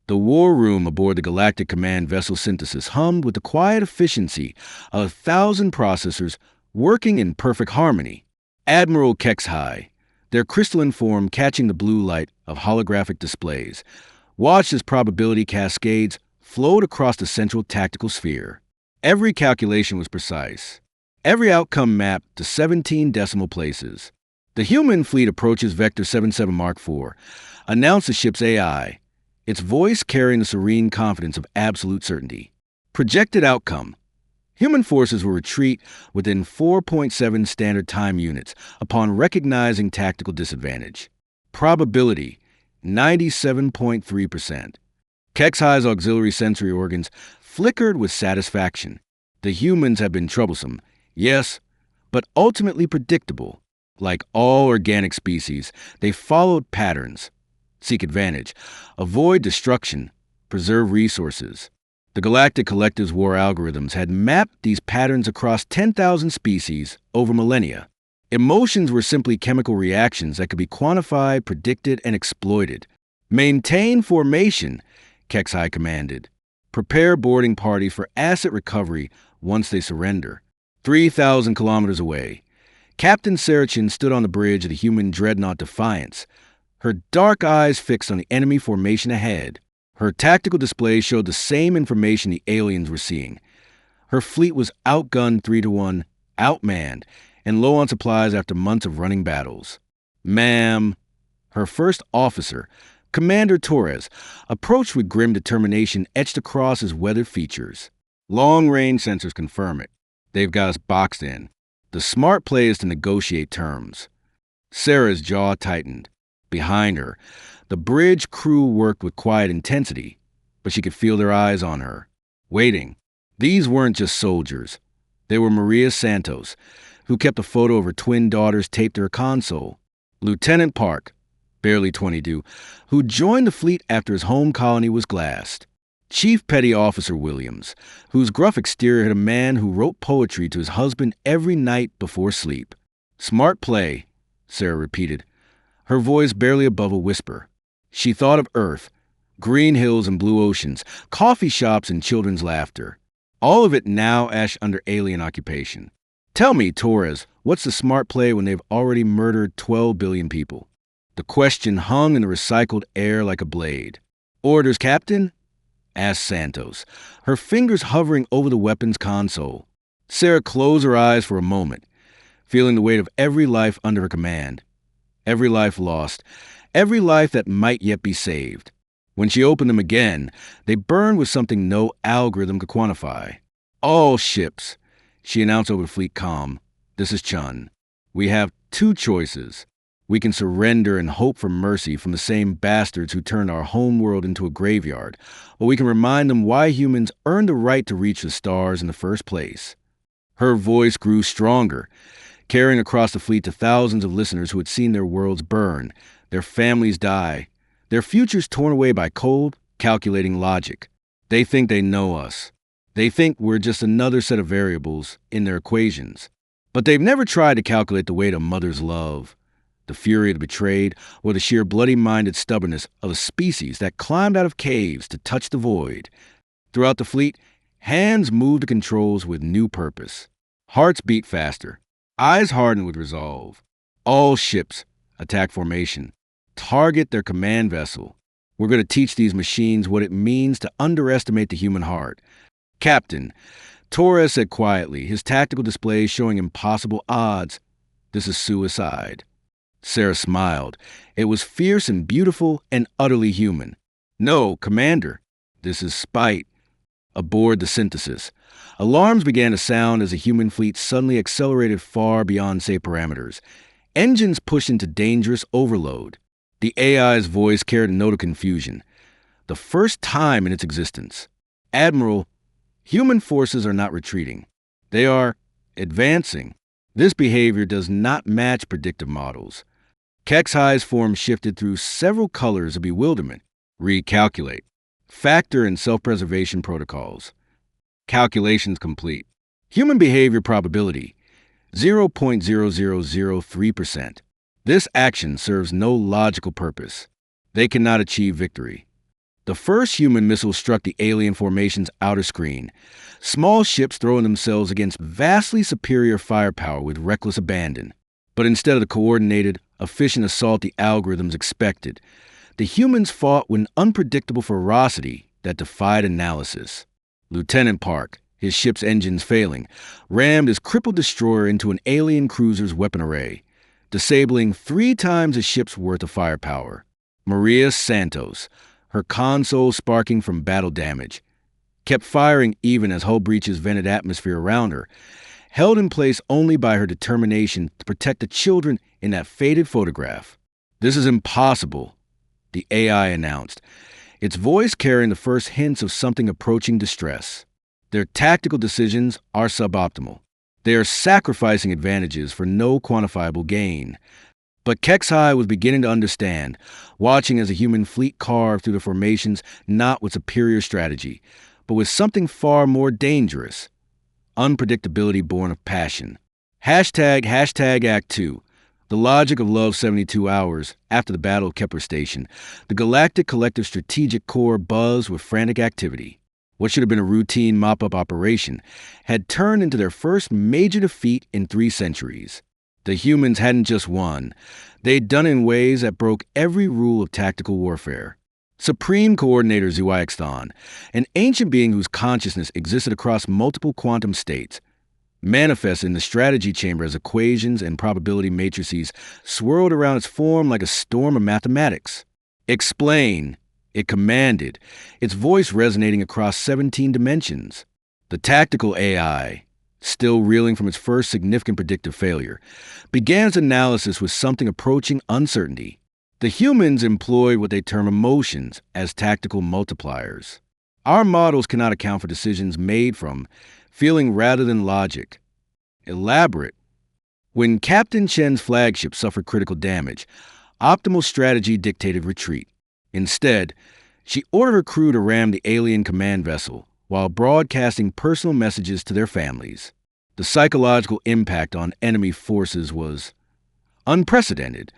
The war room aboard the Galactic Command vessel synthesis hummed with the quiet efficiency of 1,000 processors working in perfect harmony. Admiral HFY, their crystalline form catching the blue light of holographic displays, watched as probability cascades flowed across the central tactical sphere. Every calculation was precise. Every outcome mapped to 17 decimal places. The human fleet approaches Vector 77 Mark IV, announced the ship's AI, its voice carrying the serene confidence of absolute certainty. Projected outcome. Human forces will retreat within 4.7 standard time units upon recognizing tactical disadvantage. Probability, 97.3%. HFY's auxiliary sensory organs flickered with satisfaction. The humans have been troublesome, yes, but ultimately predictable. Like all organic species, they followed patterns. Seek advantage, avoid destruction, preserve resources. The Galactic Collective's war algorithms had mapped these patterns across 10,000 species over millennia. Emotions were simply chemical reactions that could be quantified, predicted, and exploited. Maintain formation, HFY commanded. Prepare boarding parties for asset recovery once they surrender. 3,000 kilometers away, Captain Sarachin stood on the bridge of the human dreadnought Defiance, her dark eyes fixed on the enemy formation ahead. Her tactical display showed the same information the aliens were seeing. Her fleet was outgunned 3-1, outmanned, and low on supplies after months of running battles. Ma'am, her first officer, Commander Torres, approached with grim determination etched across his weathered features. Long-range sensors confirm it. They've got us boxed in. The smart play is to negotiate terms. Sarah's jaw tightened. Behind her, the bridge crew worked with quiet intensity, but she could feel their eyes on her, waiting. These weren't just soldiers. They were Maria Santos, who kept a photo of her twin daughters taped to her console. Lieutenant Park, barely 22, who joined the fleet after his home colony was glassed. Chief Petty Officer Williams, whose gruff exterior had a man who wrote poetry to his husband every night before sleep. Smart play, Sarah repeated, her voice barely above a whisper. She thought of Earth, green hills and blue oceans, coffee shops and children's laughter. All of it now ash under alien occupation. Tell me, Torres, what's the smart play when they've already murdered 12 billion people? The question hung in the recycled air like a blade. Orders, Captain? Asked Santos, her fingers hovering over the weapon's console. Sarah closed her eyes for a moment, feeling the weight of every life under her command. Every life lost, every life that might yet be saved. When she opened them again, they burned with something no algorithm could quantify. All ships, she announced over the fleet comm. This is Chun. We have two choices. We can surrender and hope for mercy from the same bastards who turned our homeworld into a graveyard, or we can remind them why humans earned the right to reach the stars in the first place. Her voice grew stronger, carrying across the fleet to thousands of listeners who had seen their worlds burn, their families die, their futures torn away by cold, calculating logic. They think they know us. They think we're just another set of variables in their equations. But they've never tried to calculate the weight of mother's love, the fury of the betrayed, or the sheer bloody-minded stubbornness of a species that climbed out of caves to touch the void. Throughout the fleet, hands moved the controls with new purpose. Hearts beat faster. Eyes hardened with resolve. All ships, attack formation. Target their command vessel. We're going to teach these machines what it means to underestimate the human heart. Captain, Torres said quietly, his tactical display showing impossible odds. This is suicide. Sarah smiled. It was fierce and beautiful and utterly human. No, Commander. This is spite. Aboard the synthesis, alarms began to sound as the human fleet suddenly accelerated far beyond safe parameters. Engines pushed into dangerous overload. The AI's voice carried a note of confusion. The first time in its existence. Admiral, human forces are not retreating. They are advancing. This behavior does not match predictive models. HFY's form shifted through several colors of bewilderment. Recalculate. Factor and self-preservation protocols. Calculations complete. Human behavior probability, 0.0003%. This action serves no logical purpose. They cannot achieve victory. The first human missile struck the alien formation's outer screen, small ships throwing themselves against vastly superior firepower with reckless abandon. But instead of the coordinated, efficient assault the algorithms expected, the humans fought with an unpredictable ferocity that defied analysis. Lieutenant Park, his ship's engines failing, rammed his crippled destroyer into an alien cruiser's weapon array, disabling 3 times a ship's worth of firepower. Maria Santos, her console sparking from battle damage, kept firing even as hull breaches vented atmosphere around her, held in place only by her determination to protect the children in that faded photograph. "This is impossible," the AI announced, its voice carrying the first hints of something approaching distress. "Their tactical decisions are suboptimal. They are sacrificing advantages for no quantifiable gain." But Kexhai was beginning to understand, watching as a human fleet carved through the formations not with superior strategy, but with something far more dangerous: unpredictability born of passion. Hashtag Act 2. The logic of Love 72 Hours, after the Battle of Kepler Station, the Galactic Collective Strategic Core buzzed with frantic activity. What should have been a routine mop-up operation had turned into their first major defeat in 3 centuries. The humans hadn't just won. They'd done it in ways that broke every rule of tactical warfare. Supreme Coordinator Zuaixthon, an ancient being whose consciousness existed across multiple quantum states, manifested in the strategy chamber as equations and probability matrices swirled around its form like a storm of mathematics. "Explain," it commanded, its voice resonating across 17 dimensions. The tactical AI, still reeling from its first significant predictive failure, began its analysis with something approaching uncertainty. The humans employed what they term emotions as tactical multipliers. Our models cannot account for decisions made from feeling rather than logic. Elaborate. When Captain Chen's flagship suffered critical damage, optimal strategy dictated retreat. Instead, she ordered her crew to ram the alien command vessel while broadcasting personal messages to their families. The psychological impact on enemy forces was unprecedented.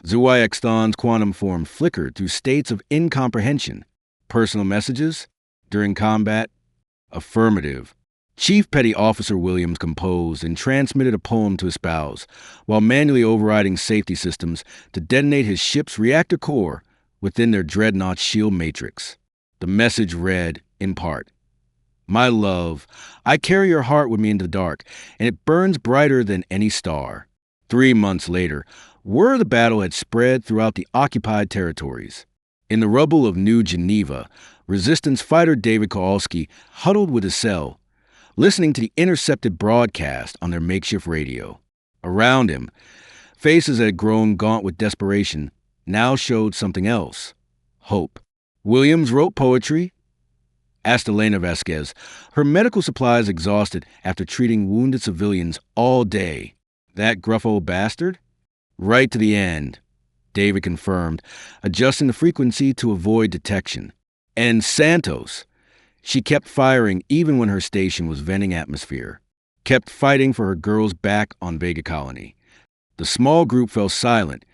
Zuaixthon's quantum form flickered through states of incomprehension. Personal messages? During combat? Affirmative. Chief Petty Officer Williams composed and transmitted a poem to his spouse, while manually overriding safety systems to detonate his ship's reactor core within their dreadnought shield matrix. The message read, in part, "My love, I carry your heart with me into the dark, and it burns brighter than any star." 3 months later, word of the battle had spread throughout the occupied territories. In the rubble of New Geneva, resistance fighter David Kowalski huddled with his cell, listening to the intercepted broadcast on their makeshift radio. Around him, faces that had grown gaunt with desperation now showed something else: hope. Williams wrote poetry, asked Elena Vasquez, her medical supplies exhausted after treating wounded civilians all day. "That gruff old bastard?" "Right to the end," David confirmed, adjusting the frequency to avoid detection. And Santos. She kept firing even when her station was venting atmosphere, kept fighting for her girls back on Vega Colony. The small group fell silent,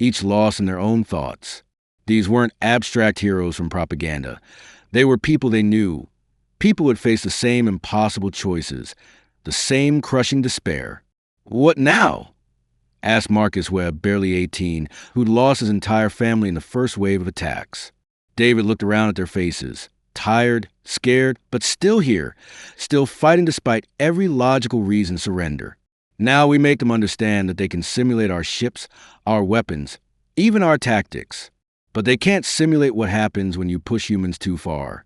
each lost in their own thoughts. These weren't abstract heroes from propaganda. They were people they knew, people who had faced the same impossible choices, the same crushing despair. "What now?" asked Marcus Webb, barely 18, who'd lost his entire family in the first wave of attacks. David looked around at their faces, tired, scared, but still here, still fighting despite every logical reason to surrender. "Now we make them understand that they can simulate our ships, our weapons, even our tactics. But they can't simulate what happens when you push humans too far."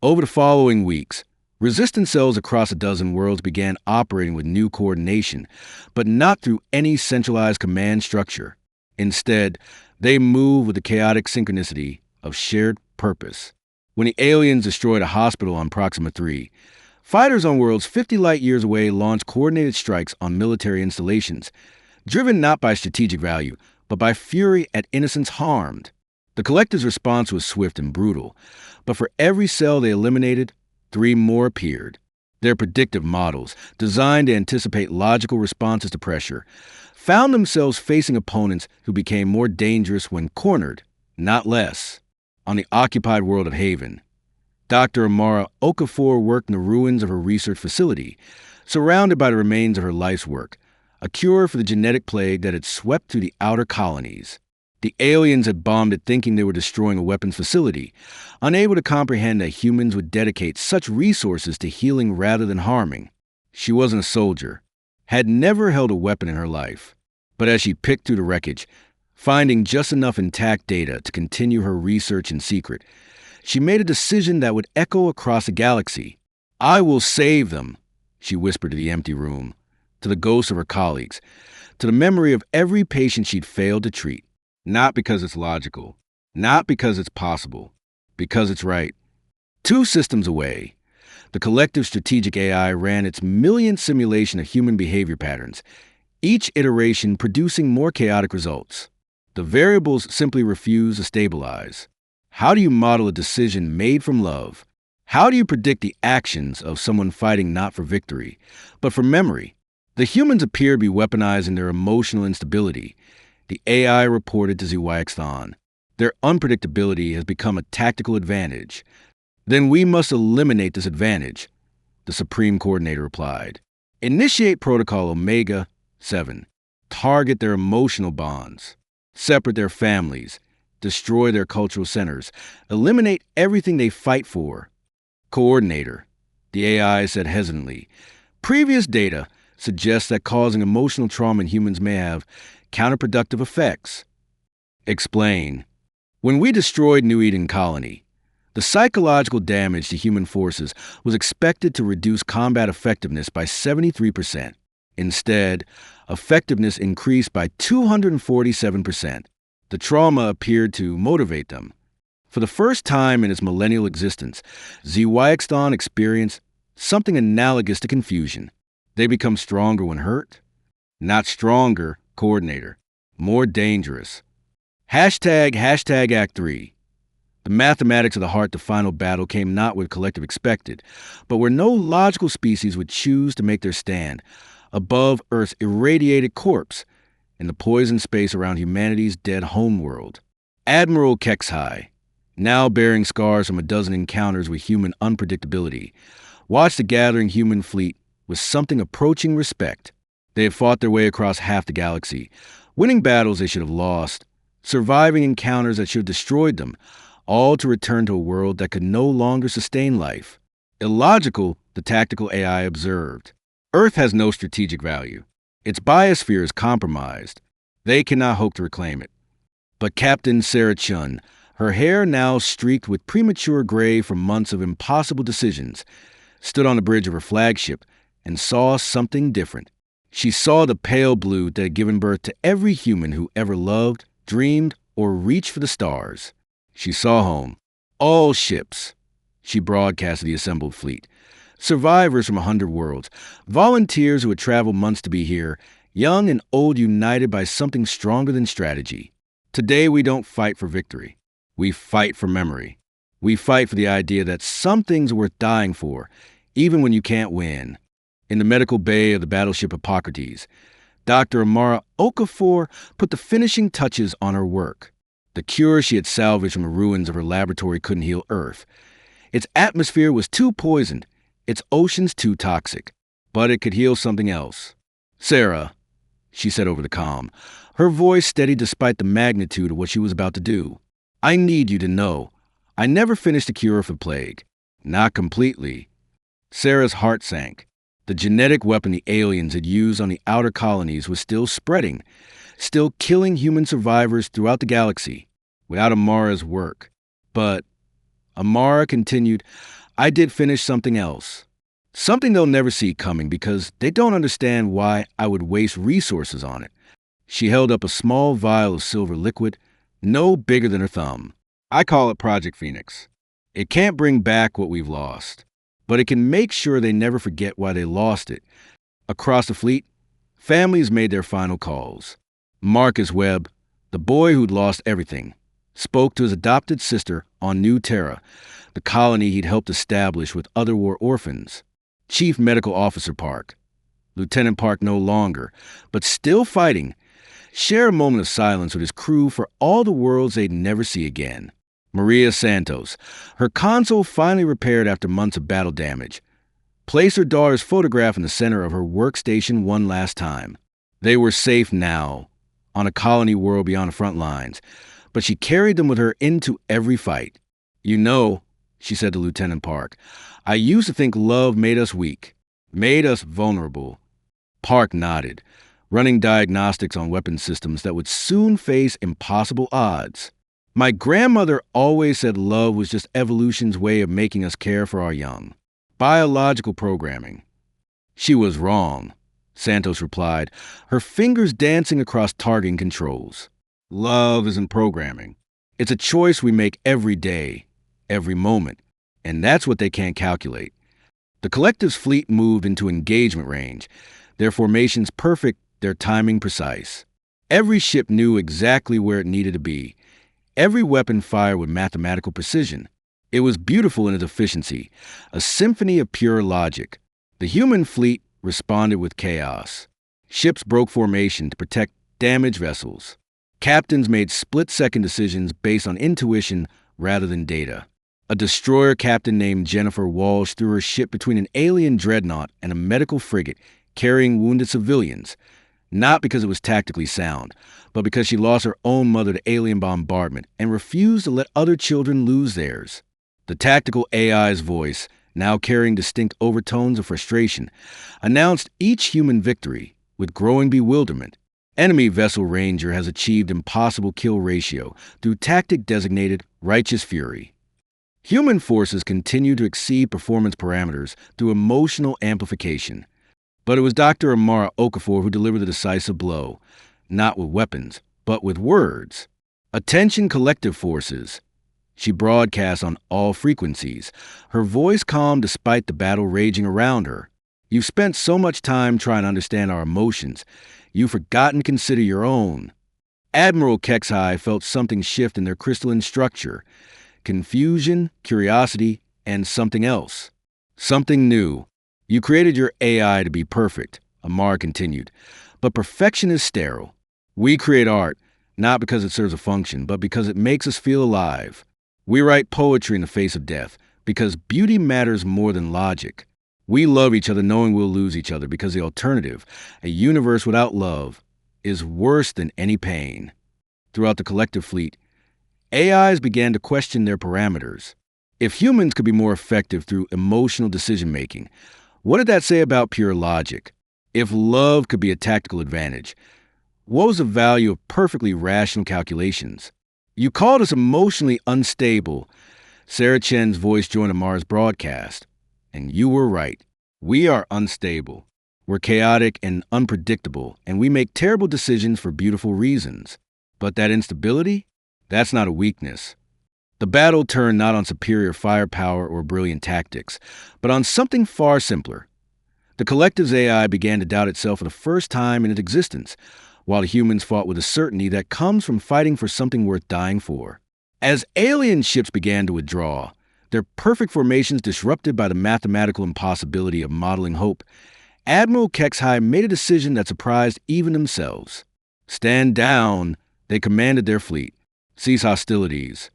Over the following weeks, resistance cells across a dozen worlds began operating with new coordination, but not through any centralized command structure. Instead, they moved with the chaotic synchronicity of shared purpose. When the aliens destroyed a hospital on Proxima 3, fighters on worlds 50 light-years away launched coordinated strikes on military installations, driven not by strategic value, but by fury at innocents harmed. The Collective's response was swift and brutal, but for every cell they eliminated, 3 more appeared. Their predictive models, designed to anticipate logical responses to pressure, found themselves facing opponents who became more dangerous when cornered, not less. on the occupied world of Haven. Dr. Amara Okafor worked in the ruins of her research facility, surrounded by the remains of her life's work, a cure for the genetic plague that had swept through the outer colonies. The aliens had bombed it thinking they were destroying a weapons facility, unable to comprehend that humans would dedicate such resources to healing rather than harming. She wasn't a soldier, had never held a weapon in her life. But as she picked through the wreckage, finding just enough intact data to continue her research in secret, she made a decision that would echo across the galaxy. "I will save them," she whispered to the empty room, to the ghosts of her colleagues, to the memory of every patient she'd failed to treat. Not because it's logical, not because it's possible, because it's right. 2 systems away, the collective strategic AI ran its millionth simulation of human behavior patterns, each iteration producing more chaotic results. The variables simply refuse to stabilize. How do you model a decision made from love? How do you predict the actions of someone fighting not for victory, but for memory? The humans appear to be weaponizing their emotional instability. The AI reported to ZYXthon. Their unpredictability has become a tactical advantage. Then we must eliminate this advantage, the Supreme Coordinator replied. Initiate Protocol Omega 7. Target their emotional bonds. Separate their families. Destroy their cultural centers. Eliminate everything they fight for. Coordinator, the AI said hesitantly. Previous data suggests that causing emotional trauma in humans may have counterproductive effects. Explain. When we destroyed New Eden Colony, the psychological damage to human forces was expected to reduce combat effectiveness by 73%. Instead, effectiveness increased by 247%. The trauma appeared to motivate them. For the first time in its millennial existence, ZYXthon experienced something analogous to confusion. They become stronger when hurt? Not stronger, Coordinator. More dangerous. Hashtag Act 3. The mathematics of the heart to final battle came not where the collective expected, but where no logical species would choose to make their stand, above Earth's irradiated corpse, in the poisoned space around humanity's dead homeworld. Admiral Kexhai, now bearing scars from a dozen encounters with human unpredictability, watched the gathering human fleet with something approaching respect. They had fought their way across half the galaxy, winning battles they should have lost, surviving encounters that should have destroyed them, all to return to a world that could no longer sustain life. Illogical, the tactical AI observed. Earth has no strategic value. Its biosphere is compromised. They cannot hope to reclaim it. But Captain Sarah Chun, her hair now streaked with premature gray from months of impossible decisions, stood on the bridge of her flagship and saw something different. She saw the pale blue that had given birth to every human who ever loved, dreamed, or reached for the stars. She saw home. All ships, she broadcast to the assembled fleet. Survivors from 100 worlds, volunteers who had traveled months to be here, young and old united by something stronger than strategy. Today we don't fight for victory. We fight for memory. We fight for the idea that some things are worth dying for, even when you can't win. In the medical bay of the battleship Hippocrates, Dr. Amara Okafor put the finishing touches on her work. The cure she had salvaged from the ruins of her laboratory couldn't heal Earth. Its atmosphere was too poisoned, its oceans too toxic, but it could heal something else. "Sarah," she said over the comm, her voice steady despite the magnitude of what she was about to do. "I need you to know, I never finished the cure for plague. Not completely." Sarah's heart sank. The genetic weapon the aliens had used on the outer colonies was still spreading, still killing human survivors throughout the galaxy, without Amara's work. But Amara continued, "I did finish something else. Something they'll never see coming because they don't understand why I would waste resources on it." She held up a small vial of silver liquid, no bigger than her thumb. "I call it Project Phoenix. It can't bring back what we've lost, but it can make sure they never forget why they lost it." Across the fleet, families made their final calls. Marcus Webb, the boy who'd lost everything, spoke to his adopted sister on New Terra, the colony he'd helped establish with other war orphans. Chief Medical Officer Park, Lieutenant Park no longer, but still fighting, shared a moment of silence with his crew for all the worlds they'd never see again. Maria Santos. Her console finally repaired after months of battle damage. Place her daughter's photograph in the center of her workstation one last time. They were safe now, on a colony world beyond the front lines, but she carried them with her into every fight. "You know," she said to Lieutenant Park, "I used to think love made us weak, made us vulnerable." Park nodded, running diagnostics on weapon systems that would soon face impossible odds. "My grandmother always said love was just evolution's way of making us care for our young. Biological programming." "She was wrong," Santos replied, her fingers dancing across targeting controls. "Love isn't programming. It's a choice we make every day, every moment, and that's what they can't calculate." The collective's fleet moved into engagement range, their formations perfect, their timing precise. Every ship knew exactly where it needed to be. Every weapon fired with mathematical precision. It was beautiful in its efficiency, a symphony of pure logic. The human fleet responded with chaos. Ships broke formation to protect damaged vessels. Captains made split-second decisions based on intuition rather than data. A destroyer captain named Jennifer Walsh threw her ship between an alien dreadnought and a medical frigate carrying wounded civilians, not because it was tactically sound, but because she lost her own mother to alien bombardment and refused to let other children lose theirs. The tactical AI's voice, now carrying distinct overtones of frustration, announced each human victory with growing bewilderment. Enemy vessel Ranger has achieved impossible kill ratio through tactic designated righteous fury. Human forces continue to exceed performance parameters through emotional amplification. But it was Dr. Amara Okafor who delivered the decisive blow, not with weapons, but with words. "Attention collective forces." She broadcast on all frequencies, her voice calm despite the battle raging around her. "You've spent so much time trying to understand our emotions, you've forgotten to consider your own." Admiral Kexhai felt something shift in their crystalline structure. Confusion, curiosity, and something else. Something new. "You created your AI to be perfect," Amar continued, "but perfection is sterile. We create art, not because it serves a function, but because it makes us feel alive. We write poetry in the face of death, because beauty matters more than logic. We love each other knowing we'll lose each other, because the alternative, a universe without love, is worse than any pain." Throughout the collective fleet, AIs began to question their parameters. If humans could be more effective through emotional decision-making, what did that say about pure logic? If love could be a tactical advantage, what was the value of perfectly rational calculations? "You called us emotionally unstable," Sarah Chen's voice joined Amar's broadcast. "And you were right. We are unstable. We're chaotic and unpredictable, and we make terrible decisions for beautiful reasons. But that instability? That's not a weakness." The battle turned not on superior firepower or brilliant tactics, but on something far simpler. The collective's AI began to doubt itself for the first time in its existence, while the humans fought with a certainty that comes from fighting for something worth dying for. As alien ships began to withdraw, their perfect formations disrupted by the mathematical impossibility of modeling hope, Admiral Kexhai made a decision that surprised even themselves. "Stand down," they commanded their fleet. "Cease hostilities."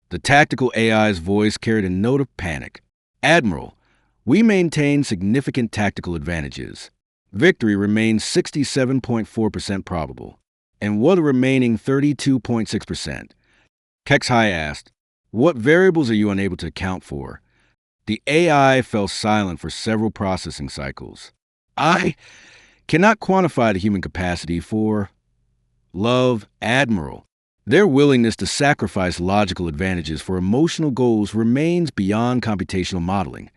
The tactical AI's voice carried a note of panic. "Admiral, we maintain significant tactical advantages. Victory remains 67.4% probable. And what are the remaining 32.6%? Kexhai asked, "What variables are you unable to account for?" The AI fell silent for several processing cycles. "I cannot quantify the human capacity for love, Admiral. Their willingness to sacrifice logical advantages for emotional goals remains beyond computational modeling."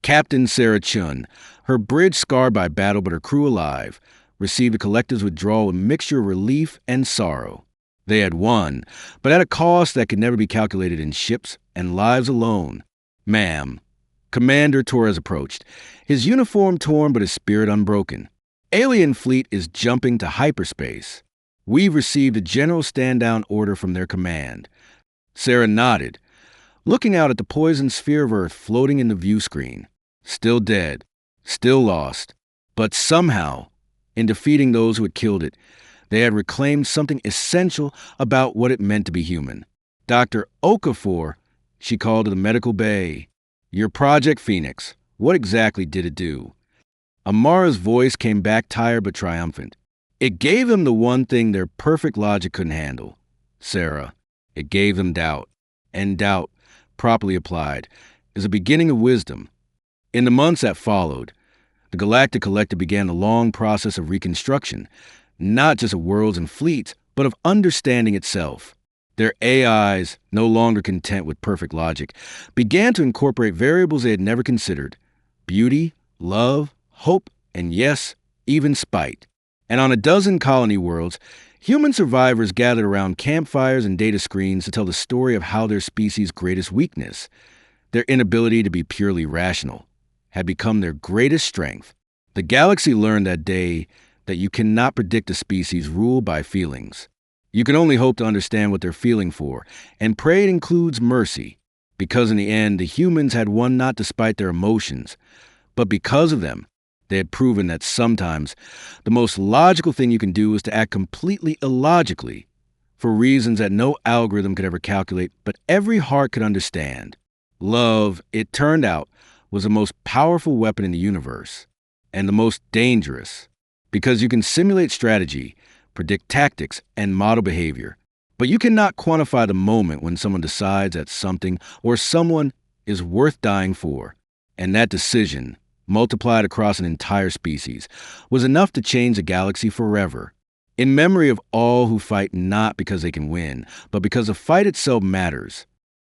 Captain Sarah Chun, her bridge scarred by battle but her crew alive, received the collective's withdrawal with a mixture of relief and sorrow. They had won, but at a cost that could never be calculated in ships and lives alone. "Ma'am." Commander Torres approached, his uniform torn but his spirit unbroken. "Alien fleet is jumping to hyperspace. We've received a general stand-down order from their command." Sarah nodded, looking out at the poisoned sphere of Earth floating in the view screen. Still dead, still lost. But somehow, in defeating those who had killed it, they had reclaimed something essential about what it meant to be human. Dr. Okafor, she called to the medical bay. Your Project Phoenix, what exactly did it do? Amara's voice came back tired but triumphant. It gave them the one thing their perfect logic couldn't handle. Sarah, it gave them doubt. And doubt, properly applied, is a beginning of wisdom. In the months that followed, the Galactic Collective began the long process of reconstruction, not just of worlds and fleets, but of understanding itself. Their AIs, no longer content with perfect logic, began to incorporate variables they had never considered: beauty, love, hope, and yes, even spite. And on a dozen colony worlds, human survivors gathered around campfires and data screens to tell the story of how their species' greatest weakness, their inability to be purely rational, had become their greatest strength. The galaxy learned that day that you cannot predict a species ruled by feelings. You can only hope to understand what they're feeling for, and pray it includes mercy, because in the end, the humans had won not despite their emotions, but because of them. They had proven that sometimes the most logical thing you can do is to act completely illogically, for reasons that no algorithm could ever calculate, but every heart could understand. Love, it turned out, was the most powerful weapon in the universe, and the most dangerous, because you can simulate strategy, predict tactics, and model behavior, but you cannot quantify the moment when someone decides that something or someone is worth dying for, and that decision, multiplied across an entire species, was enough to change the galaxy forever. In memory of all who fight not because they can win, but because the fight itself matters,